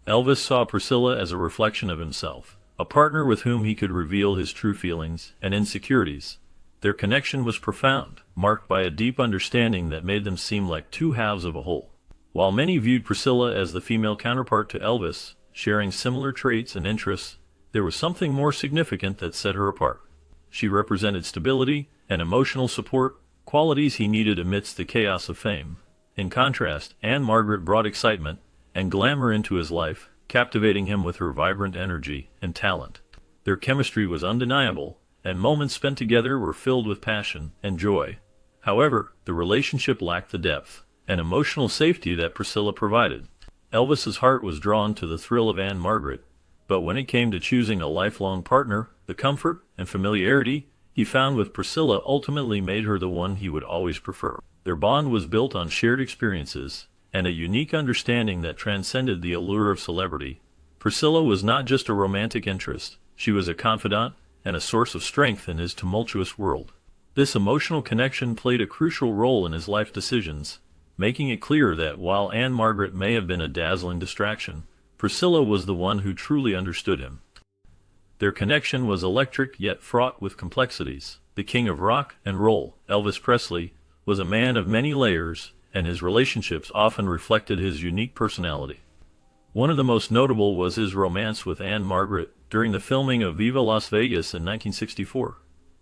Elvis saw Priscilla as a reflection of himself, a partner with whom he could reveal his true feelings and insecurities. Their connection was profound, marked by a deep understanding that made them seem like two halves of a whole. While many viewed Priscilla as the female counterpart to Elvis, sharing similar traits and interests, there was something more significant that set her apart. She represented stability and emotional support, qualities he needed amidst the chaos of fame. In contrast, Margret brought excitement and glamour into his life, captivating him with her vibrant energy and talent. Their chemistry was undeniable, and moments spent together were filled with passion and joy. However, the relationship lacked the depth and emotional safety that Priscilla provided. Elvis's heart was drawn to the thrill of Margret, but when it came to choosing a lifelong partner, the comfort and familiarity he found with Priscilla ultimately made her the one he would always prefer. Their bond was built on shared experiences and a unique understanding that transcended the allure of celebrity. Priscilla was not just a romantic interest, she was a confidant and a source of strength in his tumultuous world. This emotional connection played a crucial role in his life decisions, making it clear that while Margret may have been a dazzling distraction, Priscilla was the one who truly understood him. Their connection was electric yet fraught with complexities. The king of rock and roll, Elvis Presley, was a man of many layers, and his relationships often reflected his unique personality. One of the most notable was his romance with Margret during the filming of Viva Las Vegas in 1964.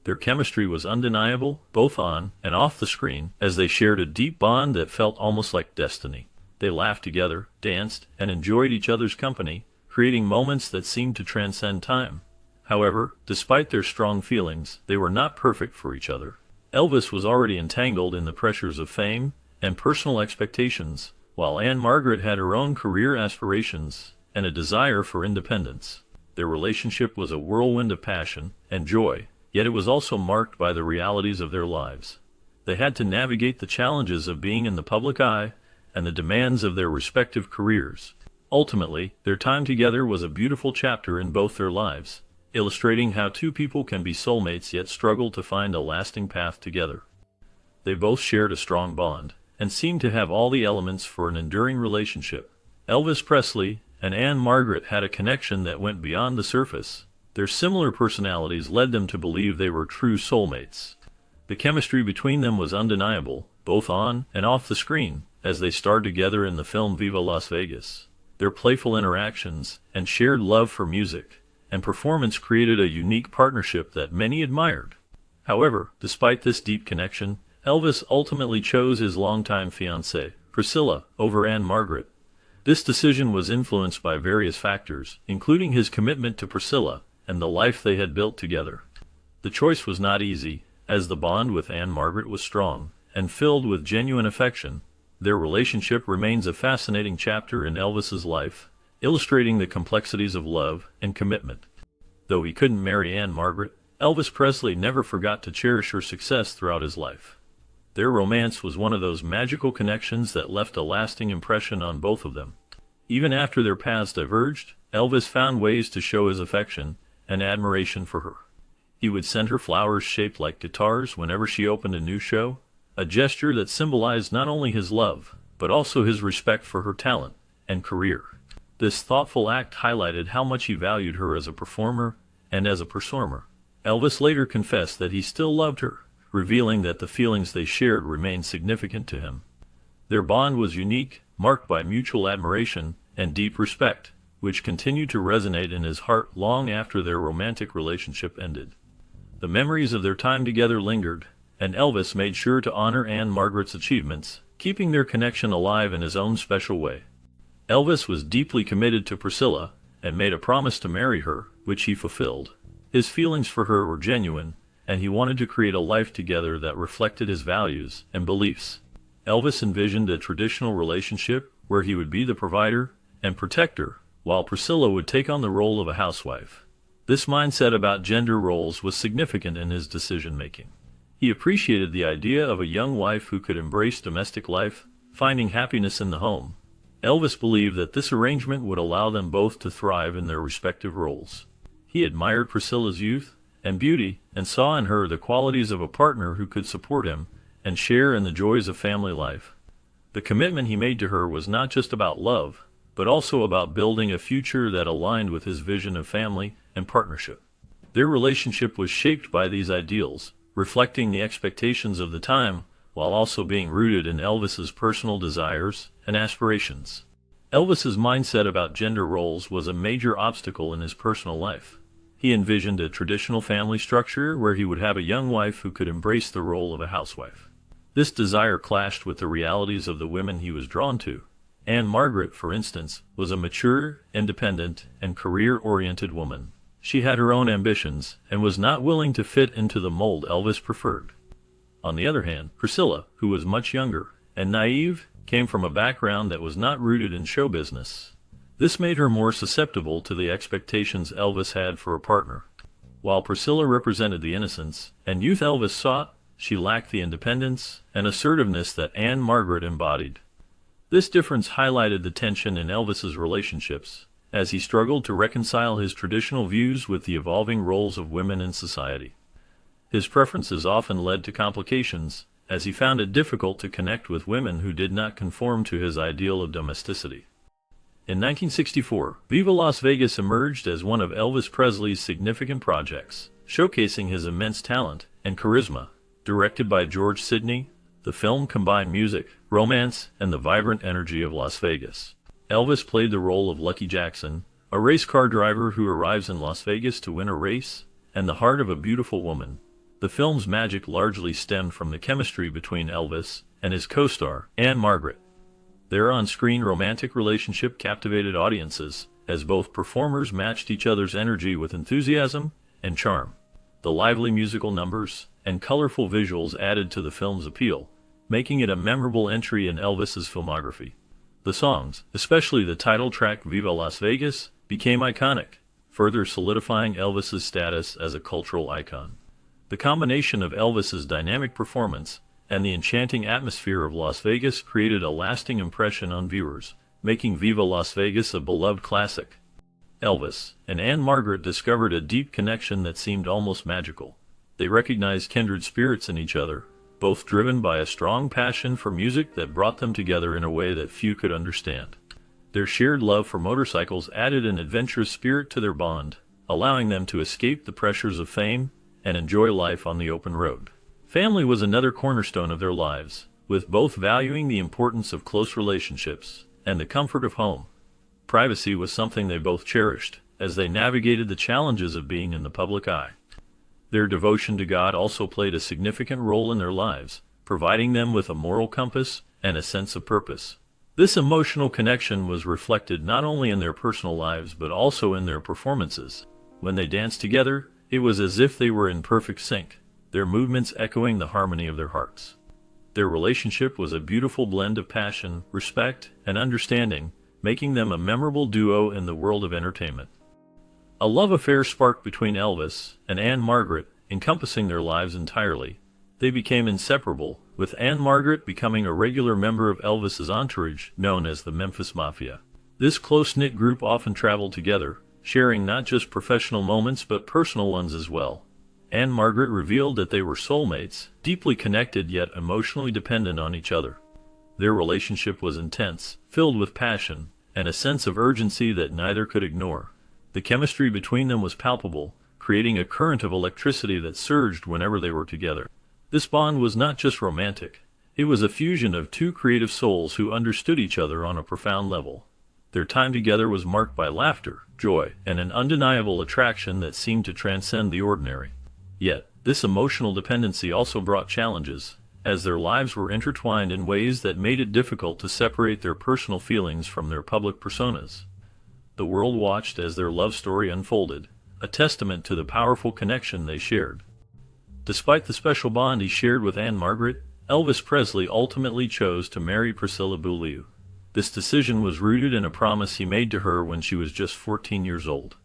Their chemistry was undeniable, both on and off the screen, as they shared a deep bond that felt almost like destiny. They laughed together, danced, and enjoyed each other's company, creating moments that seemed to transcend time. However, despite their strong feelings, they were not perfect for each other. Elvis was already entangled in the pressures of fame and personal expectations, while Margret had her own career aspirations and a desire for independence. Their relationship was a whirlwind of passion and joy, yet it was also marked by the realities of their lives. They had to navigate the challenges of being in the public eye and the demands of their respective careers. Ultimately, their time together was a beautiful chapter in both their lives, illustrating how two people can be soulmates yet struggle to find a lasting path together. They both shared a strong bond, and seemed to have all the elements for an enduring relationship. Elvis Presley and Margret had a connection that went beyond the surface. Their similar personalities led them to believe they were true soulmates. The chemistry between them was undeniable, both on and off the screen, as they starred together in the film Viva Las Vegas. Their playful interactions and shared love for music and performance created a unique partnership that many admired. However, despite this deep connection, Elvis ultimately chose his longtime fiancée, Priscilla, over Margret. This decision was influenced by various factors, including his commitment to Priscilla and the life they had built together. The choice was not easy, as the bond with Margret was strong and filled with genuine affection. Their relationship remains a fascinating chapter in Elvis's life, illustrating the complexities of love and commitment. Though he couldn't marry Margret, Elvis Presley never forgot to cherish her success throughout his life. Their romance was one of those magical connections that left a lasting impression on both of them. Even after their paths diverged, Elvis found ways to show his affection and admiration for her. He would send her flowers shaped like guitars whenever she opened a new show, a gesture that symbolized not only his love, but also his respect for her talent and career. This thoughtful act highlighted how much he valued her as a performer and as a performer. Elvis later confessed that he still loved her, revealing that the feelings they shared remained significant to him. Their bond was unique, marked by mutual admiration and deep respect, which continued to resonate in his heart long after their romantic relationship ended. The memories of their time together lingered, and Elvis made sure to honor Margret's achievements, keeping their connection alive in his own special way. Elvis was deeply committed to Priscilla and made a promise to marry her, which he fulfilled. His feelings for her were genuine, and he wanted to create a life together that reflected his values and beliefs. Elvis envisioned a traditional relationship where he would be the provider and protector, while Priscilla would take on the role of a housewife. This mindset about gender roles was significant in his decision-making. He appreciated the idea of a young wife who could embrace domestic life, finding happiness in the home. Elvis believed that this arrangement would allow them both to thrive in their respective roles. He admired Priscilla's youth and beauty, and saw in her the qualities of a partner who could support him and share in the joys of family life. The commitment he made to her was not just about love, but also about building a future that aligned with his vision of family and partnership. Their relationship was shaped by these ideals, reflecting the expectations of the time, while also being rooted in Elvis's personal desires and aspirations. Elvis's mindset about gender roles was a major obstacle in his personal life. He envisioned a traditional family structure where he would have a young wife who could embrace the role of a housewife. This desire clashed with the realities of the women he was drawn to. Margret, for instance, was a mature, independent, and career-oriented woman. She had her own ambitions and was not willing to fit into the mold Elvis preferred. On the other hand, Priscilla, who was much younger and naive, came from a background that was not rooted in show business. This made her more susceptible to the expectations Elvis had for a partner. While Priscilla represented the innocence and youth Elvis sought, she lacked the independence and assertiveness that Margret embodied. This difference highlighted the tension in Elvis's relationships, as he struggled to reconcile his traditional views with the evolving roles of women in society. His preferences often led to complications, as he found it difficult to connect with women who did not conform to his ideal of domesticity. In 1964, Viva Las Vegas emerged as one of Elvis Presley's significant projects, showcasing his immense talent and charisma. Directed by George Sidney, the film combined music, romance, and the vibrant energy of Las Vegas. Elvis played the role of Lucky Jackson, a race car driver who arrives in Las Vegas to win a race, and the heart of a beautiful woman. The film's magic largely stemmed from the chemistry between Elvis and his co-star, Margret. Their on-screen romantic relationship captivated audiences, as both performers matched each other's energy with enthusiasm and charm. The lively musical numbers and colorful visuals added to the film's appeal, making it a memorable entry in Elvis's filmography. The songs, especially the title track Viva Las Vegas, became iconic, further solidifying Elvis's status as a cultural icon. The combination of Elvis's dynamic performance and the enchanting atmosphere of Las Vegas created a lasting impression on viewers, making Viva Las Vegas a beloved classic. Elvis and Margret discovered a deep connection that seemed almost magical. They recognized kindred spirits in each other, both driven by a strong passion for music that brought them together in a way that few could understand. Their shared love for motorcycles added an adventurous spirit to their bond, allowing them to escape the pressures of fame and enjoy life on the open road. Family was another cornerstone of their lives, with both valuing the importance of close relationships and the comfort of home. Privacy was something they both cherished, as they navigated the challenges of being in the public eye. Their devotion to God also played a significant role in their lives, providing them with a moral compass and a sense of purpose. This emotional connection was reflected not only in their personal lives but also in their performances. When they danced together, it was as if they were in perfect sync, their movements echoing the harmony of their hearts. Their relationship was a beautiful blend of passion, respect, and understanding, making them a memorable duo in the world of entertainment. A love affair sparked between Elvis and Margret, encompassing their lives entirely. They became inseparable, with Margret becoming a regular member of Elvis's entourage, known as the Memphis Mafia. This close-knit group often traveled together, sharing not just professional moments but personal ones as well. Margret revealed that they were soulmates, deeply connected yet emotionally dependent on each other. Their relationship was intense, filled with passion, and a sense of urgency that neither could ignore. The chemistry between them was palpable, creating a current of electricity that surged whenever they were together. This bond was not just romantic. It was a fusion of two creative souls who understood each other on a profound level. Their time together was marked by laughter, joy, and an undeniable attraction that seemed to transcend the ordinary. Yet, this emotional dependency also brought challenges, as their lives were intertwined in ways that made it difficult to separate their personal feelings from their public personas. The world watched as their love story unfolded, a testament to the powerful connection they shared. Despite the special bond he shared with Margret, Elvis Presley ultimately chose to marry Priscilla Beaulieu. This decision was rooted in a promise he made to her when she was just 14 years old.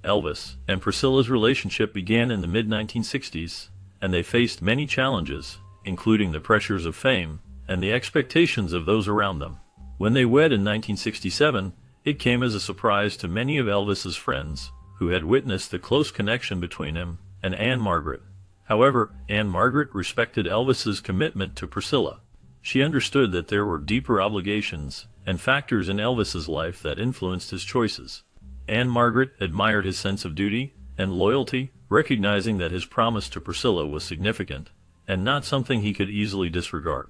Elvis and Priscilla's relationship began in the mid-1960s, and they faced many challenges, including the pressures of fame and the expectations of those around them. When they wed in 1967, it came as a surprise to many of Elvis's friends, who had witnessed the close connection between him and Margret. However, Margret respected Elvis's commitment to Priscilla. She understood that there were deeper obligations and factors in Elvis's life that influenced his choices. Anne Margaret admired his sense of duty and loyalty, recognizing that his promise to Priscilla was significant and not something he could easily disregard.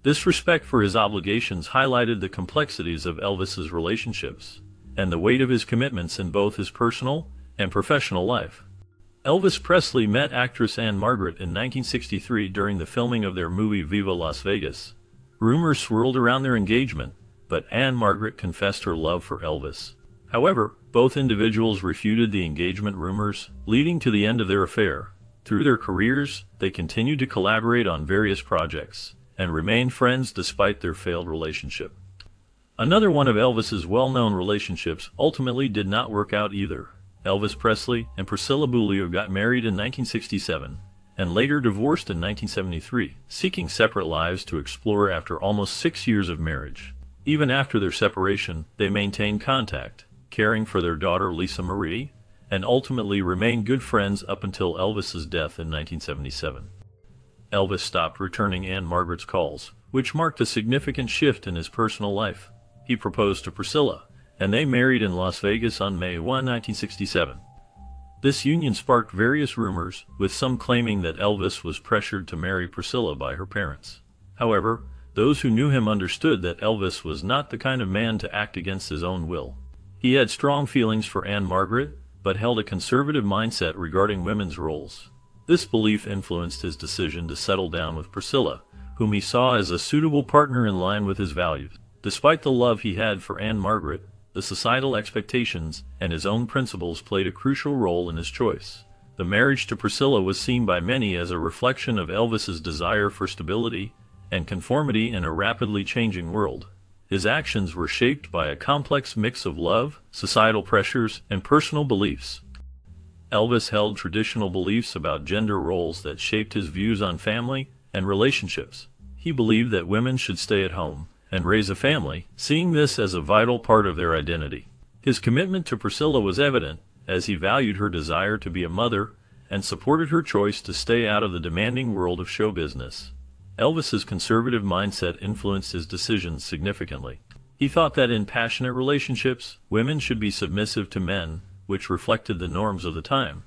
This respect for his obligations highlighted the complexities of Elvis's relationships and the weight of his commitments in both his personal and professional life. Elvis Presley met actress Anne Margaret in 1963 during the filming of their movie Viva Las Vegas. Rumors swirled around their engagement, but Anne Margaret confessed her love for Elvis. However, both individuals refuted the engagement rumors, leading to the end of their affair. Through their careers, they continued to collaborate on various projects and remained friends despite their failed relationship. Another one of Elvis's well-known relationships ultimately did not work out either. Elvis Presley and Priscilla got married in 1967 and later divorced in 1973, seeking separate lives to explore after almost 6 years of marriage. Even after their separation, they maintained contact, caring for their daughter Lisa Marie, and ultimately remained good friends up until Elvis's death in 1977. Elvis stopped returning Anne Margaret's calls, which marked a significant shift in his personal life. He proposed to Priscilla, and they married in Las Vegas on May 1, 1967. This union sparked various rumors, with some claiming that Elvis was pressured to marry Priscilla by her parents. However, those who knew him understood that Elvis was not the kind of man to act against his own will. He had strong feelings for Anne Margaret, but held a conservative mindset regarding women's roles. This belief influenced his decision to settle down with Priscilla, whom he saw as a suitable partner in line with his values. Despite the love he had for Anne Margaret, the societal expectations and his own principles played a crucial role in his choice. The marriage to Priscilla was seen by many as a reflection of Elvis's desire for stability and conformity in a rapidly changing world. His actions were shaped by a complex mix of love, societal pressures, and personal beliefs. Elvis held traditional beliefs about gender roles that shaped his views on family and relationships. He believed that women should stay at home and raise a family, seeing this as a vital part of their identity. His commitment to Priscilla was evident, as he valued her desire to be a mother and supported her choice to stay out of the demanding world of show business. Elvis's conservative mindset influenced his decisions significantly. He thought that in passionate relationships, women should be submissive to men, which reflected the norms of the time.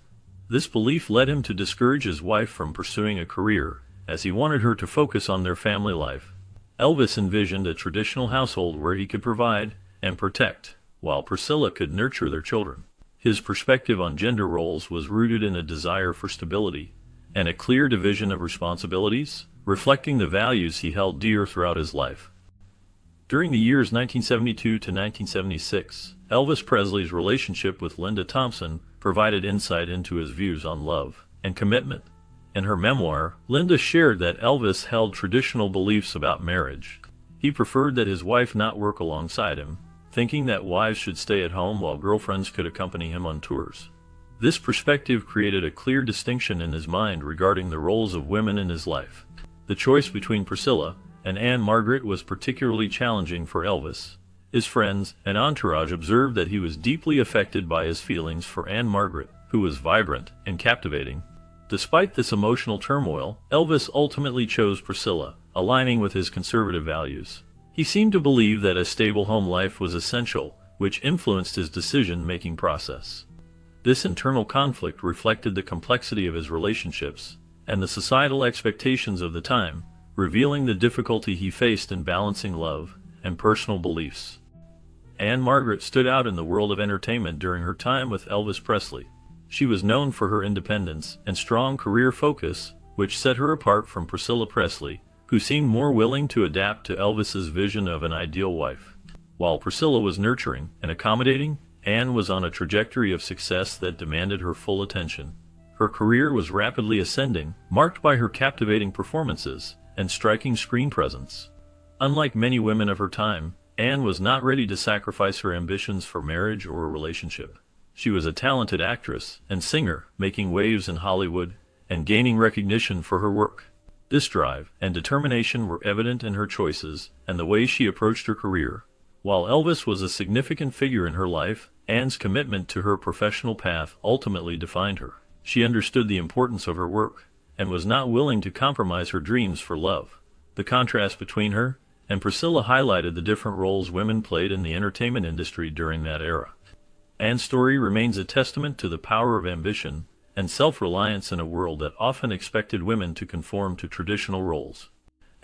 This belief led him to discourage his wife from pursuing a career, as he wanted her to focus on their family life. Elvis envisioned a traditional household where he could provide and protect, while Priscilla could nurture their children. His perspective on gender roles was rooted in a desire for stability and a clear division of responsibilities, reflecting the values he held dear throughout his life. During the years 1972 to 1976, Elvis Presley's relationship with Linda Thompson provided insight into his views on love and commitment. In her memoir, Linda shared that Elvis held traditional beliefs about marriage. He preferred that his wife not work alongside him, thinking that wives should stay at home while girlfriends could accompany him on tours. This perspective created a clear distinction in his mind regarding the roles of women in his life. The choice between Priscilla and Anne Margaret was particularly challenging for Elvis. His friends and entourage observed that he was deeply affected by his feelings for Anne Margaret, who was vibrant and captivating. Despite this emotional turmoil, Elvis ultimately chose Priscilla, aligning with his conservative values. He seemed to believe that a stable home life was essential, which influenced his decision-making process. This internal conflict reflected the complexity of his relationships and the societal expectations of the time, revealing the difficulty he faced in balancing love and personal beliefs. Anne Margaret stood out in the world of entertainment during her time with Elvis Presley. She was known for her independence and strong career focus, which set her apart from Priscilla Presley, who seemed more willing to adapt to Elvis's vision of an ideal wife. While Priscilla was nurturing and accommodating, Anne was on a trajectory of success that demanded her full attention. Her career was rapidly ascending, marked by her captivating performances and striking screen presence. Unlike many women of her time, Anne was not ready to sacrifice her ambitions for marriage or a relationship. She was a talented actress and singer, making waves in Hollywood and gaining recognition for her work. This drive and determination were evident in her choices and the way she approached her career. While Elvis was a significant figure in her life, Anne's commitment to her professional path ultimately defined her. She understood the importance of her work and was not willing to compromise her dreams for love. The contrast between her and Priscilla highlighted the different roles women played in the entertainment industry during that era. Anne's story remains a testament to the power of ambition and self-reliance in a world that often expected women to conform to traditional roles.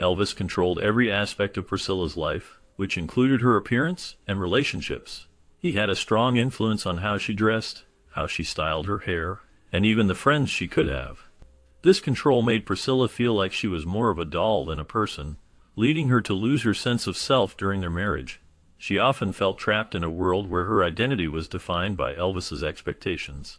Elvis controlled every aspect of Priscilla's life, which included her appearance and relationships. He had a strong influence on how she dressed, how she styled her hair, and even the friends she could have. This control made Priscilla feel like she was more of a doll than a person, leading her to lose her sense of self during their marriage. She often felt trapped in a world where her identity was defined by Elvis's expectations.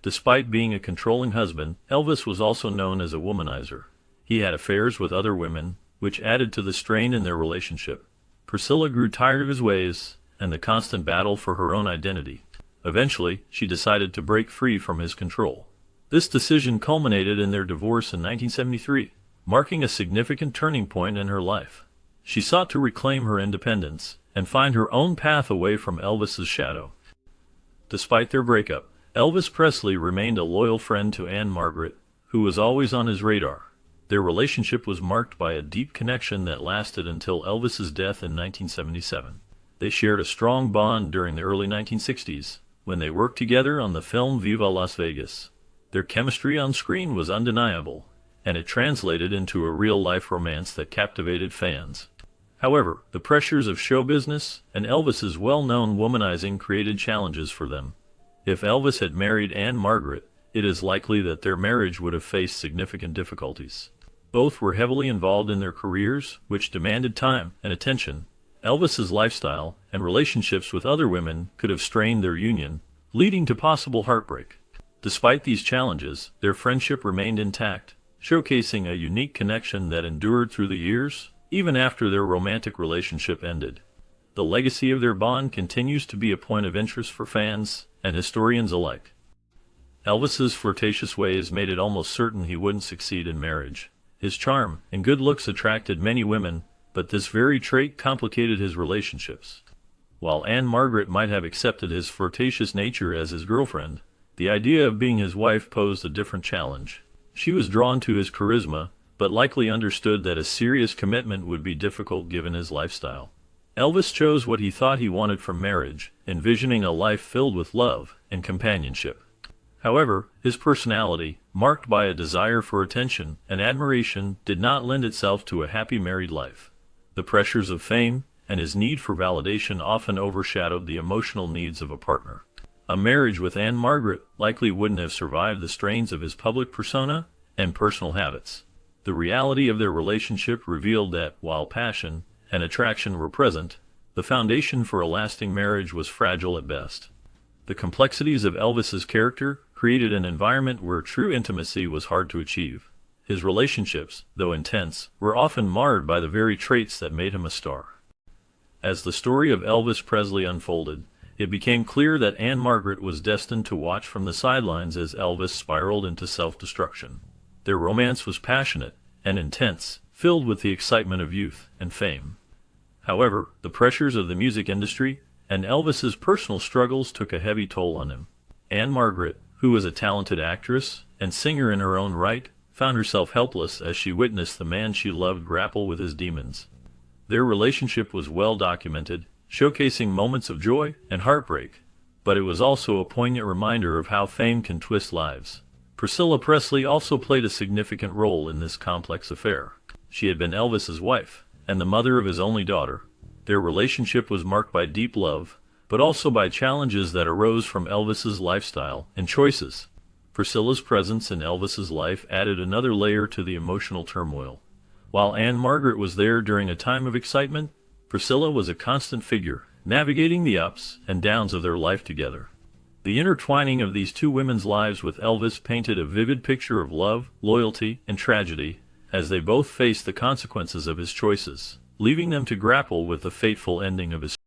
Despite being a controlling husband, Elvis was also known as a womanizer. He had affairs with other women, which added to the strain in their relationship. Priscilla grew tired of his ways and the constant battle for her own identity. Eventually, she decided to break free from his control. This decision culminated in their divorce in 1973, marking a significant turning point in her life. She sought to reclaim her independence and find her own path away from Elvis's shadow. Despite their breakup, Elvis Presley remained a loyal friend to Anne Margret, who was always on his radar. Their relationship was marked by a deep connection that lasted until Elvis's death in 1977. They shared a strong bond during the early 1960s, when they worked together on the film Viva Las Vegas. Their chemistry on screen was undeniable, and it translated into a real-life romance that captivated fans. However, the pressures of show business and Elvis's well-known womanizing created challenges for them. If Elvis had married Anne Margret, it is likely that their marriage would have faced significant difficulties. Both were heavily involved in their careers, which demanded time and attention. Elvis's lifestyle and relationships with other women could have strained their union, leading to possible heartbreak. Despite these challenges, their friendship remained intact, showcasing a unique connection that endured through the years, even after their romantic relationship ended. The legacy of their bond continues to be a point of interest for fans and historians alike. Elvis's flirtatious ways made it almost certain he wouldn't succeed in marriage. His charm and good looks attracted many women, but this very trait complicated his relationships. While Anne Margret might have accepted his flirtatious nature as his girlfriend, the idea of being his wife posed a different challenge. She was drawn to his charisma, but likely understood that a serious commitment would be difficult given his lifestyle. Elvis chose what he thought he wanted from marriage, envisioning a life filled with love and companionship. However, his personality, marked by a desire for attention and admiration, did not lend itself to a happy married life. The pressures of fame and his need for validation often overshadowed the emotional needs of a partner. A marriage with Anne Margret likely wouldn't have survived the strains of his public persona and personal habits. The reality of their relationship revealed that, while passion and attraction were present, the foundation for a lasting marriage was fragile at best. The complexities of Elvis's character created an environment where true intimacy was hard to achieve. His relationships, though intense, were often marred by the very traits that made him a star. As the story of Elvis Presley unfolded, it became clear that Anne Margret was destined to watch from the sidelines as Elvis spiraled into self-destruction. Their romance was passionate and intense, filled with the excitement of youth and fame. However, the pressures of the music industry and Elvis's personal struggles took a heavy toll on him. Anne Margret, who was a talented actress and singer in her own right, found herself helpless as she witnessed the man she loved grapple with his demons. Their relationship was well documented, showcasing moments of joy and heartbreak, but it was also a poignant reminder of how fame can twist lives. Priscilla Presley also played a significant role in this complex affair. She had been Elvis's wife and the mother of his only daughter. Their relationship was marked by deep love, but also by challenges that arose from Elvis's lifestyle and choices. Priscilla's presence in Elvis's life added another layer to the emotional turmoil. While Anne Margret was there during a time of excitement, Priscilla was a constant figure, navigating the ups and downs of their life together. The intertwining of these two women's lives with Elvis painted a vivid picture of love, loyalty, and tragedy, as they both faced the consequences of his choices, leaving them to grapple with the fateful ending of his